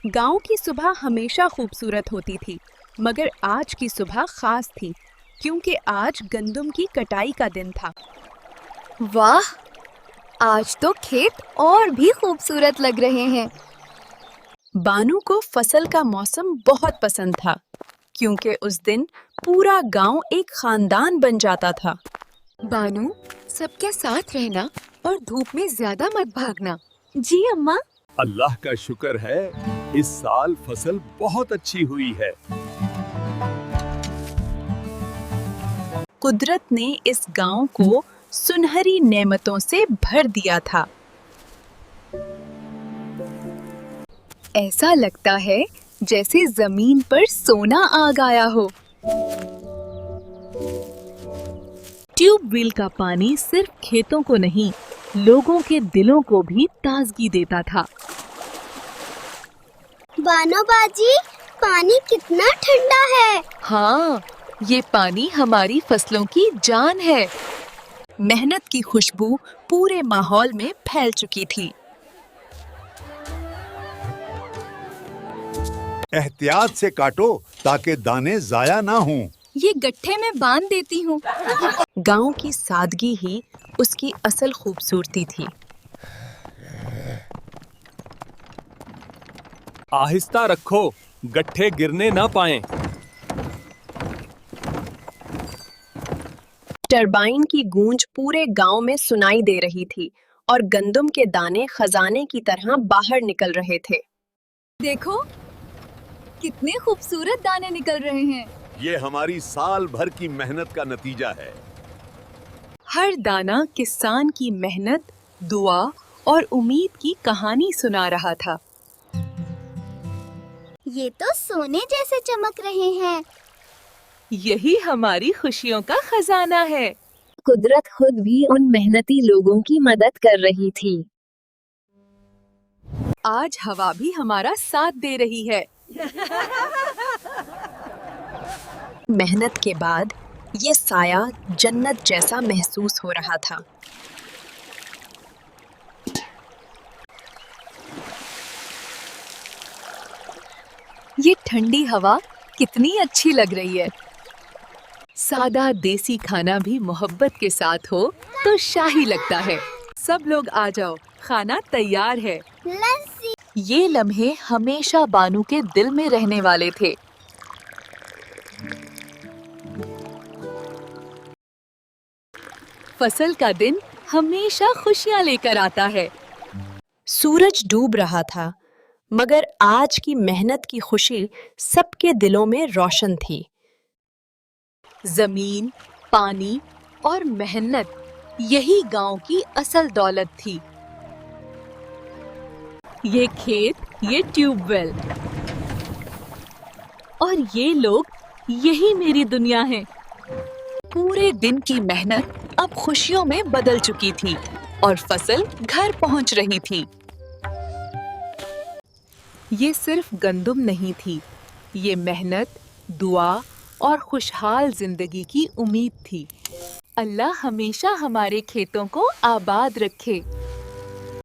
गांव की सुबह हमेशा खूबसूरत होती थी, मगर आज की सुबह खास थी क्योंकि आज गंदम की कटाई का दिन था। वाह! आज तो खेत और भी खूबसूरत लग रहे हैं। बानू को फसल का मौसम बहुत पसंद था क्योंकि उस दिन पूरा गांव एक खानदान बन जाता था। बानू, सबके साथ रहना और धूप में ज्यादा मत भागना। जी अम्मा। अल्लाह का शुक्र है, इस साल फसल बहुत अच्छी हुई है। कुदरत ने इस गांव को सुनहरी नेमतों से भर दिया था। ऐसा लगता है जैसे जमीन पर सोना आ गया हो। ट्यूबवेल का पानी सिर्फ खेतों को नहीं, लोगों के दिलों को भी ताजगी देता था। बानो बाजी, पानी कितना ठंडा है। हाँ, ये पानी हमारी फसलों की जान है। मेहनत की खुशबू पूरे माहौल में फैल चुकी थी। एहतियात से काटो ताकि दाने जाया ना हों। ये गट्ठे में बांध देती हूँ। गांव की सादगी ही उसकी असल खूबसूरती थी। आहिस्ता रखो, गट्ठे गिरने ना पाएं। टरबाइन की गूंज पूरे गांव में सुनाई दे रही थी और गंदम के दाने खजाने की तरह बाहर निकल रहे थे। देखो, कितने खूबसूरत दाने निकल रहे हैं। ये हमारी साल भर की मेहनत का नतीजा है। हर दाना किसान की मेहनत, दुआ और उम्मीद की कहानी सुना रहा था। ये तो सोने जैसे चमक रहे हैं। यही हमारी खुशियों का खजाना है। कुदरत खुद भी उन मेहनती लोगों की मदद कर रही थी। आज हवा भी हमारा साथ दे रही है। मेहनत के बाद ये साया जन्नत जैसा महसूस हो रहा था। ये ठंडी हवा कितनी अच्छी लग रही है। सादा देसी खाना भी मोहब्बत के साथ हो तो शाही लगता है। सब लोग आ जाओ, खाना तैयार है। लस्सी। ये लम्हे हमेशा बानू के दिल में रहने वाले थे। फसल का दिन हमेशा खुशियां लेकर आता है। सूरज डूब रहा था, मगर आज की मेहनत की खुशी सबके दिलों में रोशन थी। जमीन, पानी और मेहनत, यही गांव की असल दौलत थी। ये खेत, ये ट्यूबवेल और ये लोग, यही मेरी दुनिया है। पूरे दिन की मेहनत अब खुशियों में बदल चुकी थी और फसल घर पहुंच रही थी। ये सिर्फ गंदम नहीं थी, ये मेहनत, दुआ और खुशहाल जिंदगी की उम्मीद थी। अल्लाह हमेशा हमारे खेतों को आबाद रखे।